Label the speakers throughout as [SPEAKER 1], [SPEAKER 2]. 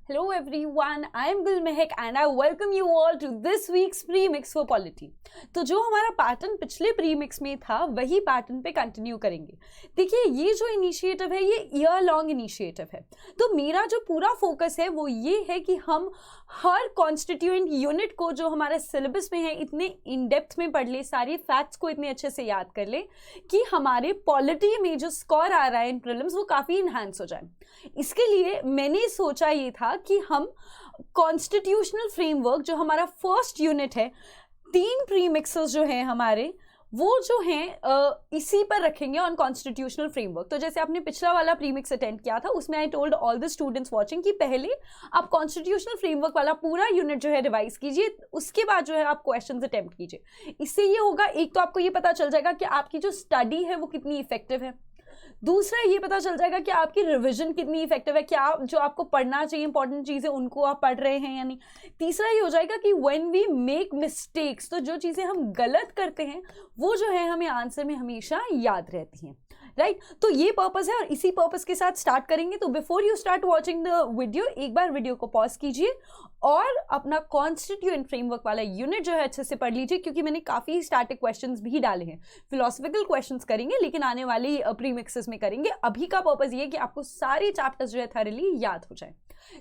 [SPEAKER 1] Hello everyone, I am Gul Mehak and I welcome you all to this week's Premix for Polity। तो जो हमारा pattern पिछले premix में था वही पैटर्न पे कंटिन्यू करेंगे। देखिए ये जो इनिशिएटिव है ये ईयर लॉन्ग इनिशिएटिव है, तो मेरा जो पूरा फोकस है वो ये है कि हम हर कॉन्स्टिट्यूएंट यूनिट को जो हमारे सिलेबस में है इतने इन डेप्थ में पढ़ ले, सारे फैक्ट्स को इतने अच्छे से याद कर ले कि हमारे पॉलिटी में जो स्कोर आ रहा है इन प्रीलिम्स वो काफ़ी इन्हांस हो जाए। इसके लिए मैंने सोचा ये था कि हम कॉन्स्टिट्यूशनल फ्रेमवर्क जो हमारा फर्स्ट यूनिट है, 3 प्रीमिक्सेस जो हैं हमारे वो जो हैं इसी पर रखेंगे ऑन कॉन्स्टिट्यूशनल फ्रेमवर्क। तो जैसे आपने पिछला वाला प्रीमिक्स अटेंड किया था उसमें I told all the students watching कि पहले आप कॉन्स्टिट्यूशनल फ्रेमवर्क वाला पूरा यूनिट जो है रिवाइज कीजिए, उसके बाद जो है आप क्वेश्चंस अटेम्प्ट कीजिए। इससे ये होगा, एक तो आपको ये पता चल जाएगा कि आपकी जो स्टडी है वो कितनी इफेक्टिव है, दूसरा ये पता चल जाएगा कि आपकी रिवीजन कितनी इफेक्टिव है, क्या जो आपको पढ़ना चाहिए इंपॉर्टेंट चीज़ें उनको आप पढ़ रहे हैं या नहीं। तीसरा ये हो जाएगा कि व्हेन वी मेक मिस्टेक्स, तो जो चीज़ें हम गलत करते हैं वो जो है हमें आंसर में हमेशा याद रहती हैं, राइट। तो ये पर्पस है और इसी पर्पस के साथ स्टार्ट करेंगे। तो before you start watching the video, एक बार वीडियो को पॉज कीजिए और अपना कॉन्स्टिट्यूएंट फ्रेमवर्क वाला यूनिट जो है अच्छे से पढ़ लीजिए, क्योंकि मैंने काफ़ी स्टैटिक क्वेश्चंस भी डाले हैं। फिलोसफिकल क्वेश्चंस करेंगे लेकिन आने वाली प्रीमिक्सेस में करेंगे। अभी का पर्पस ये है कि आपको सारे चैप्टर्स जो है थॉरली याद हो जाए।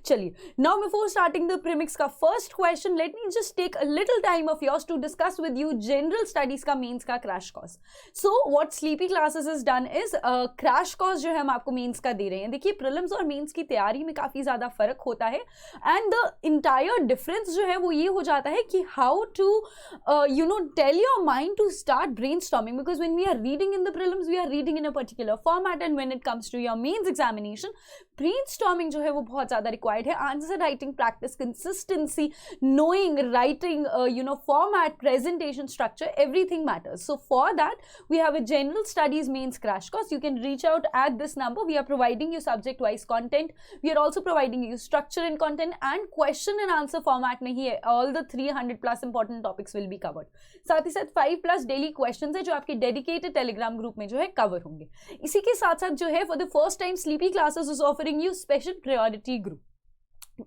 [SPEAKER 1] चलिए, now before starting the premix का first question, let me just take a little time of yours to discuss with you general studies का मेंस का crash course. So what sleepy classes is done is crash course जो है हम आपको mains का दे रहे हैं। देखिए प्रीलिम्स और मेंस की तैयारी में काफ़ी ज़्यादा फर्क होता है एंड द इंटायर डिफरेंस जो है वो ये हो जाता है कि how to tell your mind to start brainstorming, because when we are reading in the prelims we are reading in a particular format and when it comes to your mains examination brainstorming जो है वो बहुत ज़्यादा required है। Answer writing practice, consistency, knowing writing format, presentation structure, everything matters. So for that we have a general studies mains crash course. You can reach out at this number. We are providing you subject wise content, we are also providing you structure and content and question and answer format में ही all the 300 plus important topics will be covered. साथ ही साथ 5 plus daily questions है जो आपके dedicated telegram group में जो है cover होंगे। इसी के साथ साथ जो है for the first time Sleepy Classes is offering you special priority group।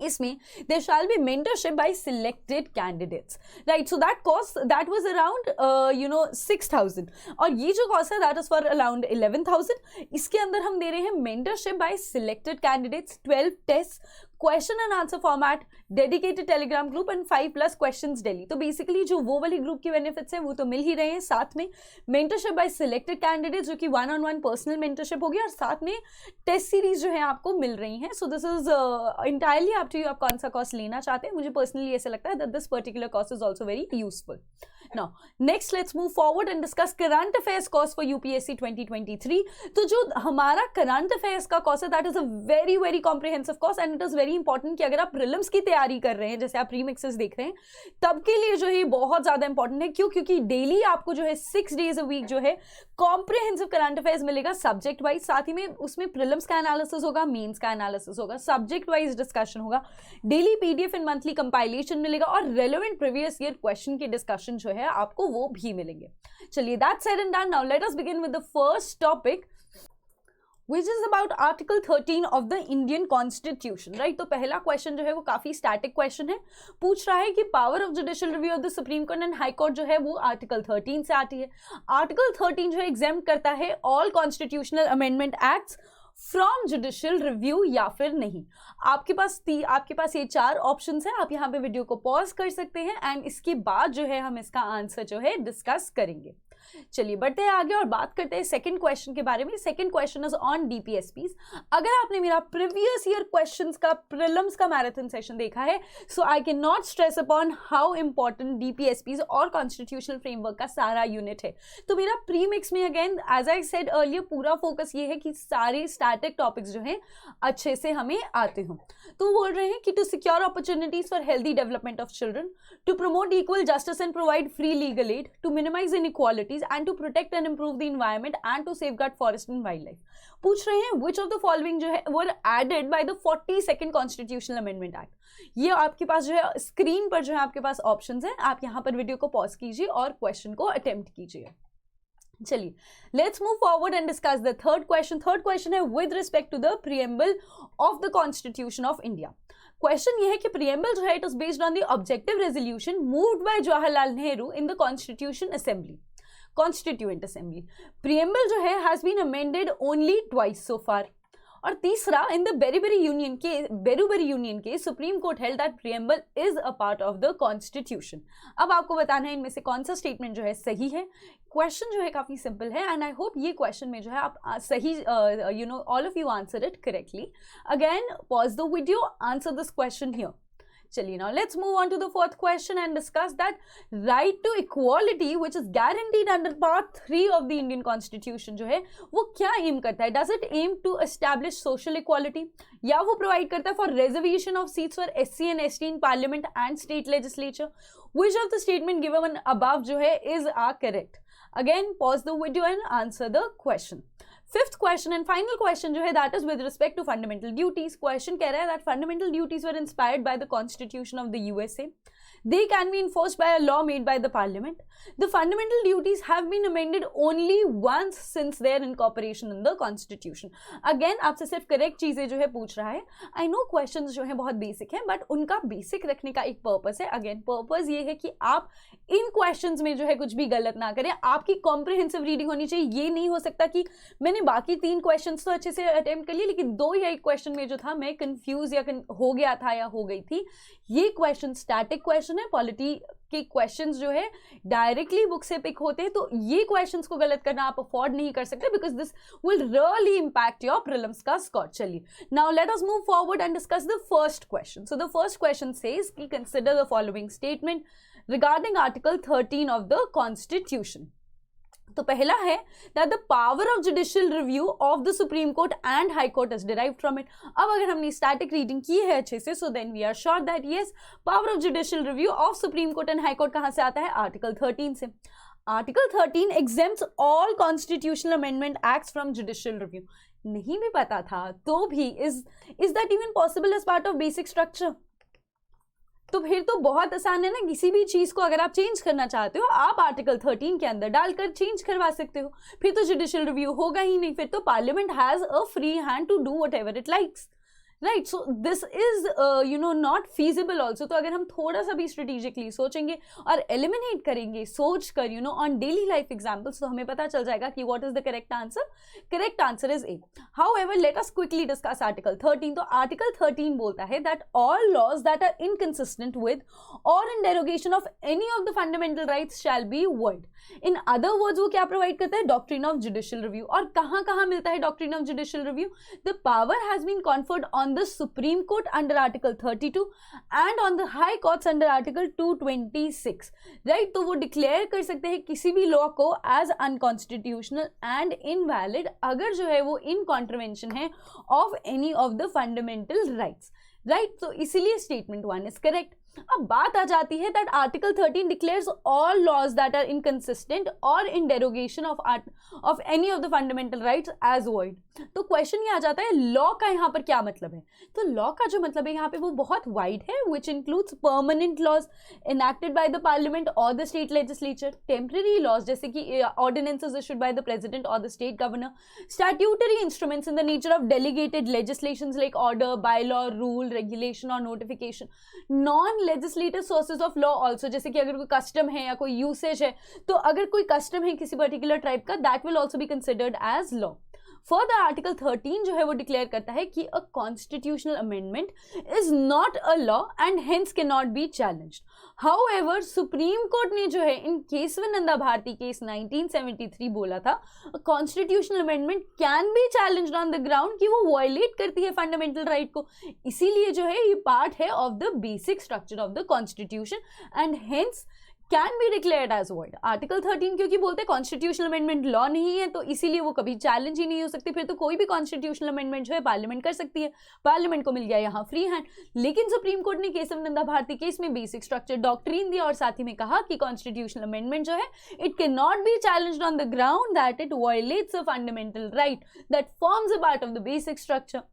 [SPEAKER 1] इसमें there shall be mentorship by selected candidates, right? So that cost that was around 6,000 और ये जो cost है that is for around 11,000। इसके अंदर हम दे रहे हैं mentorship by selected candidates, 12 tests, question and answer format, dedicated Telegram group and 5 plus questions daily. तो बेसिकली जो वो वाली ग्रुप के बेनिफिट्स हैं वो तो मिल ही रहे हैं, साथ में मेंटरशिप बाय सिलेक्टेड कैंडिडेट्स जो कि 1-on-1 पर्सनल मेंटरशिप होगी और साथ में टेस्ट सीरीज जो है आपको मिल रही हैं। So this is entirely up to you, आप कौन सा कोर्स लेना चाहते हैं। मुझे पर्सनली ऐसा लगता है that this particular course is also very useful. Now, next let's move forward and discuss current affairs course for UPSC 2023। तो जो हमारा current affairs का course है that is a very very comprehensive course and it is very important कि अगर आप prelims की तैयारी कर रहे हैं, जैसे आप premixes देख रहे हैं, तब के लिए जो है बहुत ज़्यादा important है। क्यों? क्योंकि डेली आपको जो है 6 days a week जो है comprehensive current affairs मिलेगा subject wise, साथ ही में उसमें prelims का analysis होगा, मेंस का analysis होगा, subject wise discussion होगा, daily PDF and monthly compilation मिलेगा और relevant previous year question की discussion जो है आपको वो भी मिलेंगे। चलिए, that said and done, now let us begin with the first topic which is about Article 13 of the Indian Constitution, right? तो पहला क्वेश्चन जो है वो काफी स्टैटिक क्वेश्चन है, पूछ रहा है कि power of judicial review of the supreme court and high court जो है वो आर्टिकल 13 से आती है। आर्टिकल 13 जो है एग्जेम्प्ट करता है all constitutional amendment acts from judicial review या फिर नहीं। आपके पास ये 4 ऑप्शंस हैं, आप यहाँ पे वीडियो को पॉज कर सकते हैं एंड इसके बाद जो है हम इसका आंसर जो है डिस्कस करेंगे। चलिए बढ़ते हैं आगे और बात करते हैं सेकंड क्वेश्चन के बारे में। Second question is on DPSPs. अगर आपने मेरा प्रीवियस ईयर क्वेश्चंस का प्रीलिम्स का मैराथन सेशन देखा है, so I can not stress upon how important DPSPs और कॉन्स्टिट्यूशनल फ्रेमवर्क का सारा यूनिट है। तो मेरा प्रीमिक्स में again as I said earlier पूरा फोकस ये है कि सारे स्टैटिक टॉपिक्स जो हैं अच्छे से हमें आते हों। तो बोल रहे हैं कि to secure opportunities for healthy development of children, to promote equal justice and provide free legal aid, to minimise inequalities and to protect and improve the environment and to safeguard forest and wildlife। पूछ रहे हैं which of the following जो है were added by the 42nd constitutional amendment act। ये आपके पास जो है screen पर जो है आपके पास ऑप्शंस हैं, आप यहाँ पर वीडियो को पॉज कीजिए और क्वेश्चन को अटेम्प्ट कीजिए। चलिए, let's move forward and discuss the third question. Third question है with respect to the preamble of the constitution of India. Question ये है कि प्रीएम्बल जो है it is based on the objective resolution moved by Jawaharlal Nehru in the constitution assembly, constituent assembly. Preamble जो है has been amended only twice so far. और तीसरा, in the Berubari union के supreme court held that preamble is a part of the constitution. अब आपको बताना है इनमें से कौन सा स्टेटमेंट जो है सही है। क्वेश्चन जो है काफी सिंपल है एंड आई होप ये क्वेश्चन में जो है आप सही all of you answer it correctly. Again pause the video, answer this question here. चलिए now let's move on to the fourth question and discuss that right to equality which is guaranteed under part 3 of the Indian Constitution जो है वो क्या M करता है। Does it aim to establish social equality या वो provide करता है for reservation of seats for SC and ST in parliament and state legislature? Which of the statement given above जो है is correct? Again pause the video and answer the question. Fifth question and final question जो है that is with respect to fundamental duties. Question कह रहा है that fundamental duties were inspired by the constitution of the USA. They can be enforced by a law made by the parliament. The fundamental duties have been amended only once since their incorporation in the constitution. Again आपसे सिर्फ correct चीजें जो है पूछ रहा है। I know questions जो है बहुत बेसिक है बट उनका बेसिक रखने का एक पर्पस है। अगेन पर्पस ये है कि आप इन क्वेश्चंस में जो है कुछ भी गलत ना करें, आपकी कॉम्प्रिहेंसिव रीडिंग होनी चाहिए। ये नहीं हो सकता कि मैंने बाकी 3 क्वेश्चंस तो अच्छे से अटेम्प्ट कर लिए लेकिन 2 या 1 क्वेश्चन में जो था मैं कंफ्यूज या हो गया था या हो गई थी। ये क्वेश्चन स्टैटिक क्वेश्चन है, पॉलिटी के क्वेश्चंस जो है डायरेक्टली बुक से पिक होते हैं, तो ये क्वेश्चंस को गलत करना आप अफोर्ड नहीं कर सकते because this will really impact your prelims का स्कोर। चलिए now let us move forward and discuss the first question. So the first question says कि consider the following statement regarding article 13 of the constitution. तो पहला है that the power of judicial review of the Supreme Court and High Court is derived from it। अब अगर हमने static reading की है अच्छे से so then we are sure that yes power of judicial review of Supreme Court and High Court कहाँ से आता है? आर्टिकल 13 से। Article 13 exempts all constitutional amendment acts from judicial review। नहीं भी पता था तो भी is that even possible as part of basic structure? तो फिर तो बहुत आसान है ना, किसी भी चीज को अगर आप चेंज करना चाहते हो आप आर्टिकल 13 के अंदर डालकर चेंज करवा सकते हो। फिर तो जुडिशियल रिव्यू होगा ही नहीं, फिर तो Parliament has a free hand to do whatever it likes, right. So this is not feasible also. तो अगर हम थोड़ा सा भी स्ट्रेटेजिकली सोचेंगे और एलिमिनेट करेंगे सोच कर ऑन डेली लाइफ एग्जाम्पल्स, तो हमें पता चल जाएगा कि what is the correct answer. Correct answer is A. However let us quickly discuss article 13। तो आर्टिकल 13 बोलता है that all laws that are inconsistent with और in derogation of any of the fundamental rights shall be void. In other words वो क्या provide करता है? Doctrine of judicial review. और कहां मिलता है doctrine of judicial review? The power has been conferred on the supreme court under article 32 and on the high courts under article 226, right. तो वो डिक्लेयर कर सकते हैं किसी भी लॉ को एज अनकॉन्स्टिट्यूशनल एंड इनवैलिड अगर जो है वो इन कॉन्ट्रवेंशन है of any of the fundamental rights, right. तो इसीलिए स्टेटमेंट 1 इज करेक्ट। अब बात आ जाती है that article 13 declares all laws that are inconsistent और in derogation of any of the fundamental rights as void. तो क्वेश्चन ये आ जाता है लॉ का यहाँ पर क्या मतलब है? तो लॉ का जो मतलब है यहाँ पे वो बहुत वाइड है, which includes permanent laws enacted by the parliament और the state legislature, temporary laws जैसे कि ordinances issued by the president और the state governor, statutory instruments in the nature of delegated legislations like order, by law, rule, regulation और notification, non legislative sources of law also, जैसे कि अगर कोई custom है या कोई यूसेज है, तो अगर कोई कस्टम है किसी पर्टिकुलर ट्राइब का, that will also be considered as law. Further article 13 जो है वो डिक्लेयर करता है कि a constitutional amendment is not a law and hence cannot be challenged. However Supreme Court ने जो है इन केशवानंदा भारती केस 1973 बोला था constitutional amendment can be challenged on the ground कि वो वायलेट करती है फंडामेंटल राइट को। इसीलिए जो है ये पार्ट है of the basic structure of the Constitution and hence can be declared as void. Article 13 क्योंकि बोलते हैं कॉन्स्टिट्यूशनल अमेंडमेंट लॉ नहीं है तो इसीलिए वो कभी चैलेंज ही नहीं हो सकती। फिर तो कोई भी कॉन्स्टिट्यूशनल अमेंडमेंट जो है पार्लियामेंट कर सकती है, पार्लियामेंट को मिल गया यहाँ फ्री हैंड। लेकिन सुप्रीम कोर्ट ने केशवानंदा भारती केस में बेसिक स्ट्रक्चर डॉक्ट्रिन दी और साथ ही में कहा कि कॉन्स्टिट्यूशनल अमेंडमेंट जो है it can not be challenged on the ground that it violets a fundamental right that forms a part of the basic structure.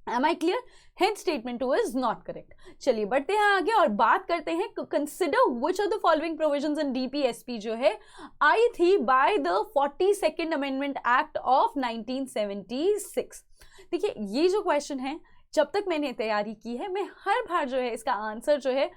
[SPEAKER 1] Am I clear? Hence statement 2 is not correct. चलिए बढ़ते हैं आगे और बात करते हैं consider which of the following provisions in DPSP जो है आई थी by the 42nd Amendment Act of 1976। देखिए ये जो क्वेश्चन है जब तक मैंने तैयारी की है मैं हर बार जो है इसका आंसर जो है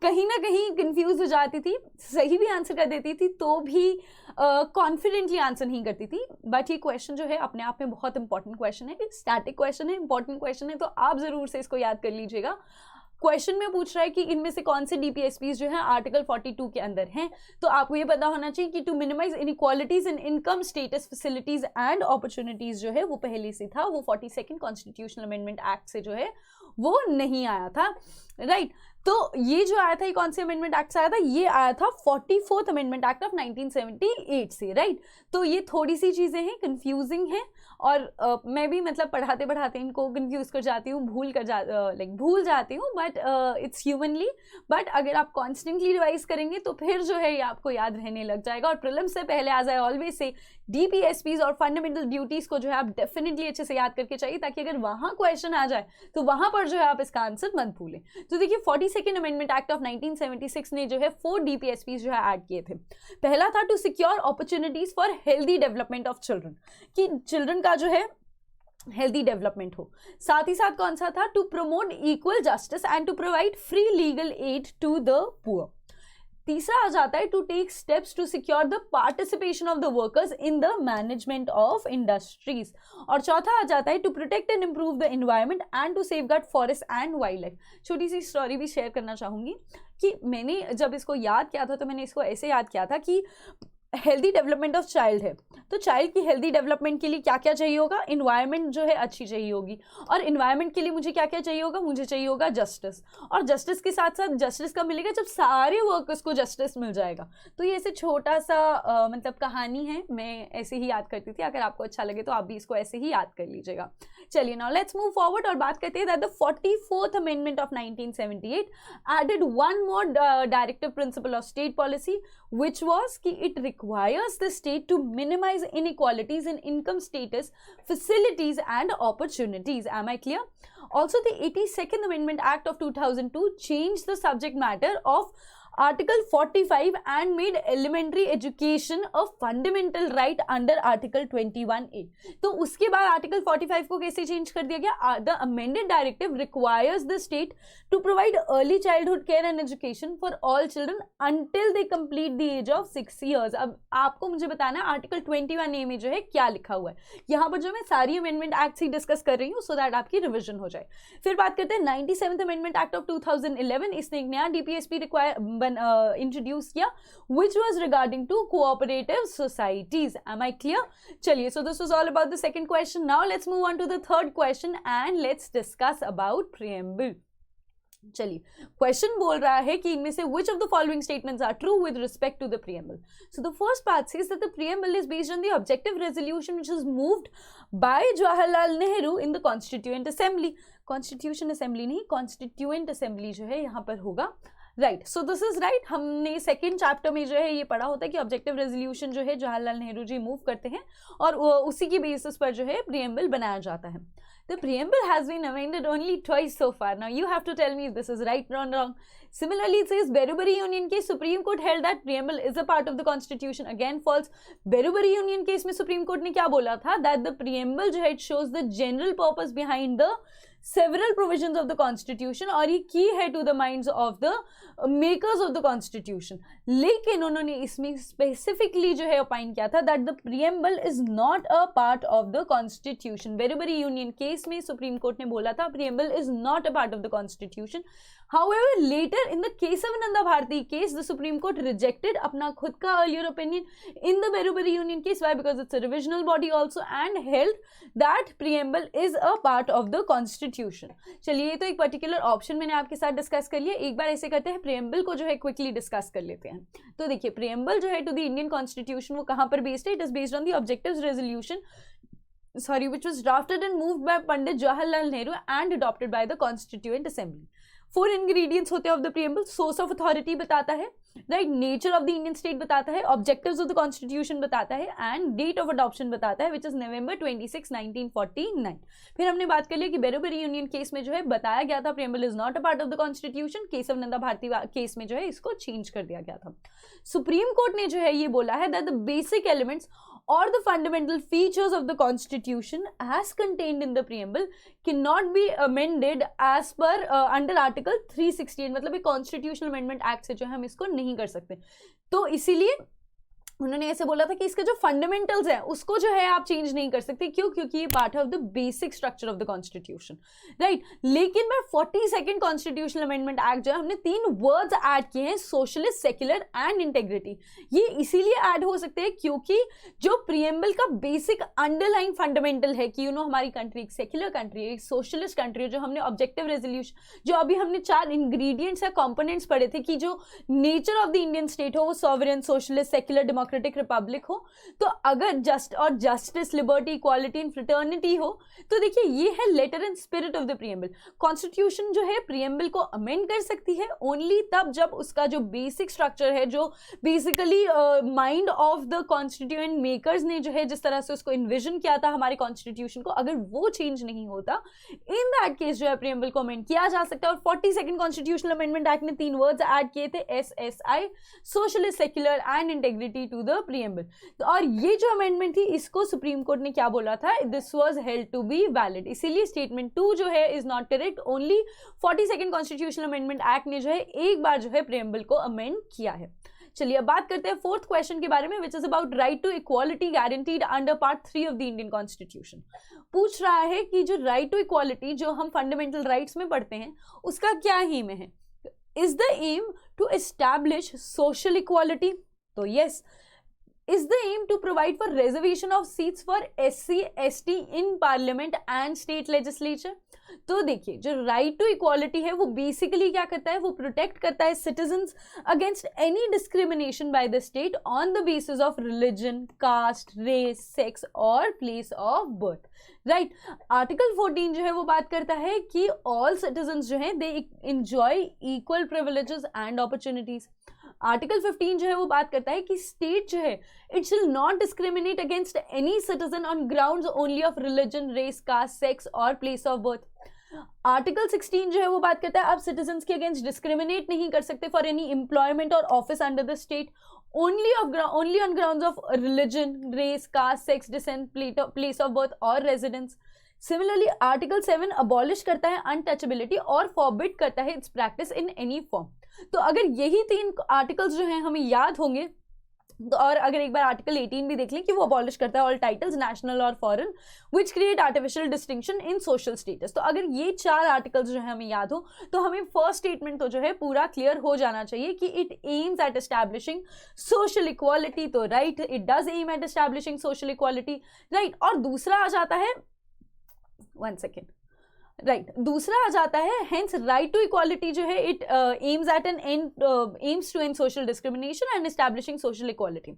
[SPEAKER 1] कहीं ना कहीं कंफ्यूज हो जाती थी, सही भी आंसर कर देती थी तो भी कॉन्फिडेंटली आंसर नहीं करती थी। बट ये क्वेश्चन जो है अपने आप में बहुत इंपॉर्टेंट क्वेश्चन है, स्टैटिक क्वेश्चन है, इंपॉर्टेंट क्वेश्चन है, तो आप ज़रूर से इसको याद कर लीजिएगा। क्वेश्चन में पूछ रहा है कि इनमें से कौन से डीपीएसपीज जो है आर्टिकल 42 के अंदर हैं, तो आपको ये पता होना चाहिए कि to minimise inequalities in income status facilities and opportunities जो है वो पहले से था, वो 42nd कॉन्स्टिट्यूशनल अमेंडमेंट एक्ट से जो है वो नहीं आया था, राइट। तो ये जो आया था, ये कौन से अमेंडमेंट एक्ट से आया था, ये आया था 44th अमेंडमेंट एक्ट ऑफ 1978 से, राइट। तो ये थोड़ी सी चीज़ें हैं, कंफ्यूजिंग हैं, और मैं भी मतलब पढ़ाते पढ़ाते इनको कंफ्यूज कर जाती हूँ, भूल जाती हूँ, बट इट्स ह्यूमनली। बट अगर आप कॉन्स्टेंटली रिवाइज करेंगे तो फिर जो है ये आपको याद रहने लग जाएगा। और प्रीलिम्स से पहले, as I always say, DPSPs और फंडामेंटल ड्यूटीज को जो है आप डेफिनेटली अच्छे से याद करके चाहिए, ताकि अगर वहाँ क्वेश्चन आ जाए तो वहाँ पर जो है आप इसका आंसर मत भूलें। तो देखिए 42nd अमेंडमेंट एक्ट ऑफ 1976 ने जो है 4 डीपीएसपीज जो है ऐड किए थे। पहला था to secure opportunities for healthy development of children, कि चिल्ड्रन का जो है हेल्दी डेवलपमेंट हो। साथ ही साथ कौन सा था, to promote equal justice and to provide free legal aid to the poor. तीसरा आ जाता है to take steps to secure the participation of the workers in the management of industries. और चौथा आ जाता है to protect and improve the environment and to safeguard forest and wildlife. छोटी सी स्टोरी भी शेयर करना चाहूँगी कि मैंने जब इसको याद किया था तो मैंने इसको ऐसे याद किया था कि हेल्दी डेवलपमेंट ऑफ चाइल्ड है, तो चाइल्ड की हेल्दी डेवलपमेंट के लिए क्या क्या चाहिए होगा, इन्वायरमेंट जो है अच्छी चाहिए होगी, और इन्वायरमेंट के लिए मुझे क्या क्या चाहिए होगा, मुझे चाहिए होगा जस्टिस। और जस्टिस के साथ साथ जस्टिस कब मिलेगा, जब सारे वर्कर्स को जस्टिस मिल जाएगा। तो ये ऐसे छोटा सा मतलब कहानी है, मैं ऐसे ही याद करती थी, अगर आपको अच्छा लगे तो आप भी इसको ऐसे ही याद कर लीजिएगा। चलिए नाउ लेट्स मूव फॉरवर्ड और बात करते हैं that the 44th amendment of 1978 added one more directive principle of state policy, which was कि it requires the state to minimize inequalities in income status, facilities and opportunities. Am I clear? Also, the 82nd Amendment Act of 2002 changed the subject matter of Article 45 and made elementary education a fundamental right under Article 21A. तो उसके बाद Article 45 को कैसे change कर दिया गया, The amended directive requires the state to provide early childhood care and education for all children until they complete the age of 6 years. अब आपको मुझे बताना है Article 21A में जो है क्या लिखा हुआ है। यहाँ पर जो मैं सारी अमेंडमेंट एक्ट ही डिस्कस कर रही हूँ सो दैट आपकी रिविजन हो जाए। फिर बात करते हैं 97th अमेंडमेंट एक्ट ऑफ 2011। इसने एक नया डीपीएसपी इंट्रोड्यूस किया which was regarding to cooperative societies. Am I clear? चलिए, so this was all about the second question. Now let's move on to the third question and let's discuss about preamble. चलिए, question बोल रहा है कि इनमें से which of the following statements are true with respect to the preamble. So the first part says that the preamble is based on the objective resolution which is moved by Jawaharlal Nehru in the Constituent Assembly. Constitution Assembly नहीं, Constituent Assembly जो है यहाँ पर होगा, right. So this is right. हमने second chapter में जो है ये पढ़ा होता है कि ऑब्जेक्टिव रेजोल्यूशन जो है जवाहरलाल नेहरू जी मूव करते हैं और उसी की बेसिस पर जो है प्रीएम्बल बनाया जाता है। The preamble has been amended only twice so far. Now you have to tell me if this is right or wrong. Similarly, it says Berubari Union case, Supreme Court held that preamble is a part of the Constitution. Again, false. Berubari Union case में Supreme Court ने क्या बोला था, that the preamble जो है it shows the general purpose behind the several provisions of the Constitution, और ये की है to the minds of the makers of the Constitution. लेकिन उन्होंने इसमें specifically जो है opine किया था that the preamble is not a part of the Constitution. Berubari Union case में Supreme Court ने बोला था preamble is not a part of the Constitution. However, later in the Kesavananda Bharati case, the Supreme Court rejected अपना खुद का earlier opinion in the Berubari Union case. Why? Because it's a revisional body also, and held that preamble is a part of the Constitution. चलिए, ये तो एक particular option मैंने आपके साथ डिस्कस कर लिया। एक बार ऐसे करते हैं, preamble को जो है क्विकली डिस्कस कर लेते हैं। तो देखिए, preamble जो है to the Indian Constitution वो कहाँ पर बेस्ड है? It is based on the objectives resolution which was drafted and moved by Pandit Jawaharlal Nehru and adopted by the Constituent Assembly. 4 ingredients होते हैं of the preamble. Source of authority बताता है, right? Nature of the Indian state बताता है, objectives of the Constitution बताता है, and date of adoption बताता है, which is November 26, 1949. फिर हमने बात कर लिया कि Berubari Union case में जो है बताया गया था preamble is not a part of the Constitution. Kesavananda Bharati case में जो है इसको चेंज कर दिया गया था। सुप्रीम कोर्ट ने जो है ये बोला है that the basic elements or the fundamental features of the constitution as contained in the preamble cannot be amended as per under article 368, मतलब ये constitutional amendment act से जो है हम इसको नहीं कर सकते। तो इसीलिए उन्होंने ऐसे बोला था कि इसके जो फंडामेंटल्स है उसको जो है आप चेंज नहीं कर सकते। क्यों? क्योंकि ये part of the basic structure of the constitution, right. लेकिन मैं 42nd कॉन्स्टिट्यूशनल अमेंडमेंट एक्ट जो है हमने 3 वर्ड्स ऐड किए हैं, सोशलिस्ट, सेक्युलर एंड इंटेग्रिटी। ये इसीलिए ऐड हो सकते हैं क्योंकि जो प्रीएम्बल का बेसिक अंडरलाइन फंडामेंटल है कि हमारी कंट्री एक सेक्युलर कंट्री है, एक सोशलिस्ट कंट्री है, जो हमने ऑब्जेक्टिव रेजोल्यूशन, जो अभी हमने 4 इंग्रेडिएंट्स या कंपोनेंट्स पढ़े थे कि जो nature of the Indian state हो वो sovereign, socialist, secular, democratic republic हो। तो अगर justice, liberty, equality and fraternity हो तो देखिए ये है letter and spirit of the Preamble. Constitution जो है प्रीएम्बल को अमेंड कर सकती है ओनली तब जब उसका जो बेसिक स्ट्रक्चर है, जो basically mind of the constituent makers ने जो है जिस तरह से उसको इन्विजन किया था हमारे कॉन्स्टिट्यूशन को, अगर वो चेंज नहीं होता, इन दैट केस जो है प्रीएम्बल को अमेंड किया जा सकता है। और 42nd कॉन्स्टिट्यूशनल अमेंडमेंट एक्ट ने 3 वर्ड्स ऐड किए थे, SSI, socialist, secular and integrity to the Preamble. तो और ये जो अमेंडमेंट थी इसको सुप्रीम कोर्ट ने क्या बोला था, this was held to be valid. इसीलिए स्टेटमेंट 2 जो है is not correct, only 42nd constitutional amendment act ने जो है एक बार जो है प्रीएम्बल को अमेंड किया है। चलिए अब बात करते हैं 4th क्वेश्चन के बारे में, which is about right to equality guaranteed under part 3 of the Indian Constitution. पूछ रहा है कि जो राइट टू इक्वालिटी जो हम फंडामेंटल राइट्स में पढ़ते हैं उसका क्या एम है। Is the aim to establish social equality? तो yes. Is the aim to provide for reservation of seats for SC, ST in parliament and state legislature? तो देखिए जो राइट टू इक्वालिटी है वो बेसिकली क्या करता है, वो प्रोटेक्ट करता है citizens against any discrimination by the state on the basis of religion, caste, race, sex और place of birth, right. Article 14 जो है वो बात करता है कि ऑल सिटीजन्स जो है they enjoy equal privileges and opportunities. Article 15 जो है वो बात करता है कि स्टेट जो है it shall not discriminate against any citizen on grounds only of religion, race, caste, sex और प्लेस ऑफ बर्थ। आर्टिकल 16 जो है वो बात करता है आप सिटीजन्स के अगेंस्ट डिस्क्रिमिनेट नहीं कर सकते फॉर एनी एम्प्लॉयमेंट और office under the state, only on grounds of religion, race, caste, sex, descent, place of birth और रेजिडेंस। सिमिलरली आर्टिकल 7 अबॉलिश करता है अनटचेबिलिटी और फॉरबिड करता है its practice in any form. तो अगर यही 3 आर्टिकल्स जो हैं हमें याद होंगे तो, और अगर एक बार आर्टिकल 18 भी देख लें कि वो अबॉलिश करता है ऑल टाइटल्स नेशनल और foreign which create artificial distinction in social status. तो अगर ये 4 आर्टिकल्स जो है हमें याद हो तो हमें फर्स्ट स्टेटमेंट तो जो है पूरा क्लियर हो जाना चाहिए कि it aims at establishing social equality. तो right, it does aim at establishing social equality, right. और दूसरा आ जाता है, 1 सेकेंड, राइट, दूसरा आ जाता है हेंस राइट टू इक्वालिटी जो है it aims at an end aims to end social discrimination and establishing social equality.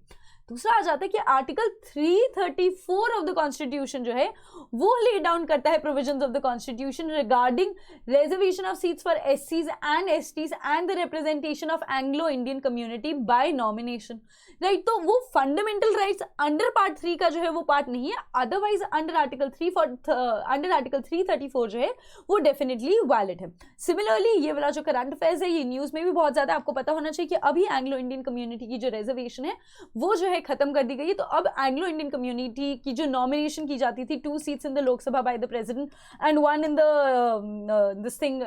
[SPEAKER 1] दूसरा आ जाता है कि आर्टिकल 334 ऑफ द कॉन्स्टिट्यूशन जो है वो ले डाउन करता है provisions of the constitution regarding reservation of seats for SCs and STs and the representation of Anglo Indian community bye nomination, right. तो वो फंडामेंटल राइट्स अंडर पार्ट 3 का जो है वो पार्ट नहीं है, अदरवाइज अंडर आर्टिकल 334 जो है वो डेफिनेटली वैलिड है। सिमिलरली ये वाला जो करंट अफेयर्स है ये न्यूज में भी बहुत ज्यादा आपको पता होना चाहिए कि अभी एंग्लो इंडियन कम्युनिटी की जो रिजर्वेशन है वो जो है खत्म कर दी गई है। तो अब एंग्लो इंडियन कम्युनिटी की जो नॉमिनेशन की जाती थी 2 seats in the Lok Sabha by the president and 1 in the this thing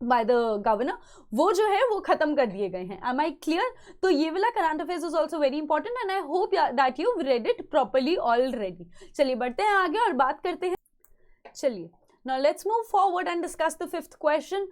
[SPEAKER 1] by the governor, वो जो है वो खत्म कर दिए गए हैं। Am I clear? तो ये वाला current affairs is also very important and I hope that you read it properly already. चलिए बढ़ते हैं आगे और बात करते हैं। चलिए now let's move forward and discuss the 5th question.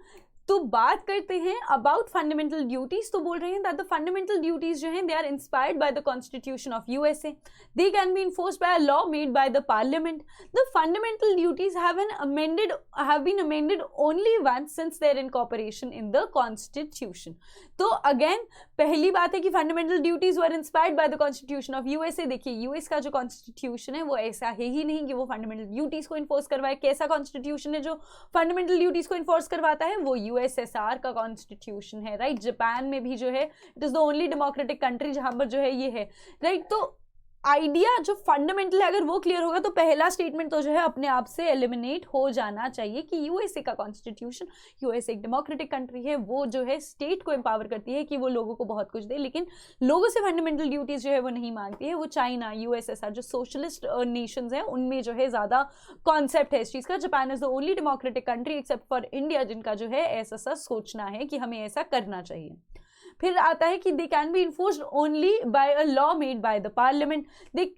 [SPEAKER 1] तो बात करते हैं अबाउट फंडामेंटल ड्यूटीज। तो बोल रहे हैं दैट द फंडामेंटल ड्यूटीज जो हैं they are inspired by the constitution of USA, they can be enforced by a law made by the parliament. The fundamental duties have been amended only once since their incorporation in the constitution. तो again पहली बात है कि fundamental duties were inspired by the constitution of USA। देखिए US का जो constitution है वो ऐसा है ही नहीं कि वो फंडामेंटल ड्यूटीज को इन्फोर्स करवाए। कैसा कॉन्स्टिट्यूशन है जो फंडामेंटल ड्यूटीज को इन्फोर्स करवाता है? वो USSR का कॉन्स्टिट्यूशन है, राइट। जापान में भी जो है it is the only democratic country जहां पर जो है ये है, राइट। तो आइडिया जो फंडामेंटल है अगर वो क्लियर होगा तो पहला स्टेटमेंट तो जो है अपने आप से एलिमिनेट हो जाना चाहिए कि यूएसए का कॉन्स्टिट्यूशन, यूएसए एक डेमोक्रेटिक कंट्री है, वो जो है स्टेट को एम्पावर करती है कि वो लोगों को बहुत कुछ दे, लेकिन लोगों से फंडामेंटल ड्यूटीज जो है वो नहीं मांगती है। वो चाइना, यूएसएसआर जो सोशलिस्ट नेशंस हैं उनमें जो है ज़्यादा कॉन्सेप्ट है इस चीज़ का। Japan is the only democratic country except for India जिनका जो है ऐसा सोचना है कि हमें ऐसा करना चाहिए। फिर आता है कि they can be enforced only by a law made by the parliament. They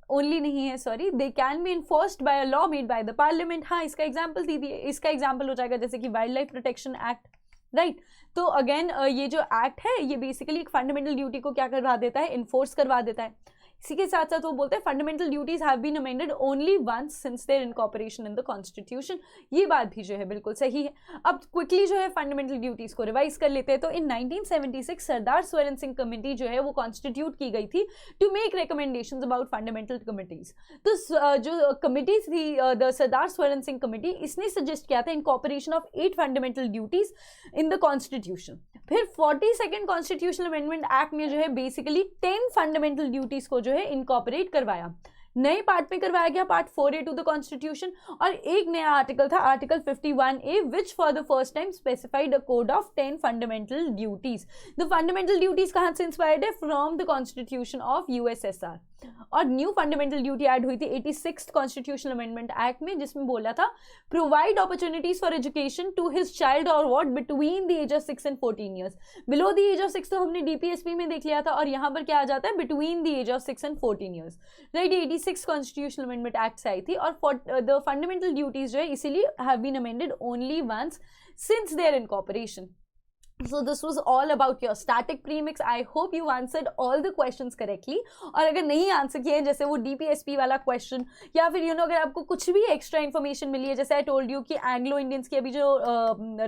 [SPEAKER 1] only नहीं है, sorry, they can be enforced by a law made by the parliament. हाँ, इसका एग्जाम्पल दीजिए, इसका एग्जाम्पल हो जाएगा जैसे कि wild life protection act, right. तो अगेन ये जो एक्ट है ये बेसिकली एक फंडामेंटल ड्यूटी को क्या करवा देता है, इन्फोर्स करवा देता है। इसी के साथ साथ वो बोलते हैं fundamental duties have been amended only once since their incorporation in the constitution. ये बात भी जो है बिल्कुल सही है। अब क्विकली जो है फंडामेंटल ड्यूटीज को रिवाइज कर लेते हैं। तो इन 1976 सरदार स्वरण सिंह कमेटी जो है वो कॉन्स्टिट्यूट की गई थी to make recommendations about fundamental committees. तो जो कमिटी थी द सरदार स्वरण सिंह कमेटी, इसने सजेस्ट किया था incorporation of 8 fundamental duties in the constitution. फिर 42nd कॉन्स्टिट्यूशनल अमेंडमेंट एक्ट में जो है बेसिकली 10 फंडामेंटल ड्यूटीज को जो है इनकॉर्पोरेट करवाया। नए पार्ट में करवाया गया part 4A to the constitution, और एक नया आर्टिकल था article 51A which for the first time specified a code of 10 fundamental duties. The fundamental duties कहाँ से इंस्पायर्ड है, from the constitution of USSR. और न्यू फंडामेंटल ड्यूटी ऐड हुई थी 86th कॉन्स्टिट्यूशनल अमेंडमेंट एक्ट में, जिसमें बोला था provide opportunities for education to his child और what between the age of 6 and 14 years. Below the age of 6 तो हमने डीपीएसपी में देख लिया था, और यहाँ पर क्या आ जाता है, between the age of 6 and 14 years, right. 86 constitutional amendment act से आई थी। और द फंडामेंटल ड्यूटीज जो है इसीलिए have been amended only once since their incorporation. So this was all about your static premix. I hope you answered all the questions correctly. और अगर नहीं आंसर किए हैं जैसे वो DPSP वाला क्वेश्चन, या फिर अगर आपको कुछ भी एक्स्ट्रा इन्फॉर्मेशन मिली है, जैसे आई टोल्ड यू कि एंग्लो इंडियंस की अभी जो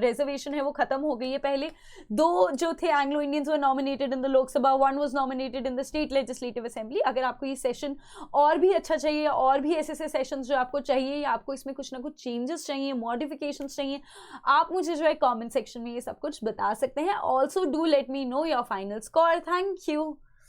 [SPEAKER 1] रिजर्वेशन है वो खत्म हो गई है। पहले 2 जो थे एंग्लो इंडियंस वो nominated in the Lok Sabha, 1 was nominated in the state legislative assembly. अगर आपको ये सेशन और भी अच्छा चाहिए, और भी ऐसे सेशन जो आपको चाहिए, या आपको इसमें कुछ ना कुछ चेंजेस चाहिए, मॉडिफिकेशन चाहिए, आप मुझे जो है कॉमेंट सेक्शन में ये सब कुछ बता सकते हैं। Also do let me know your final score. Thank you.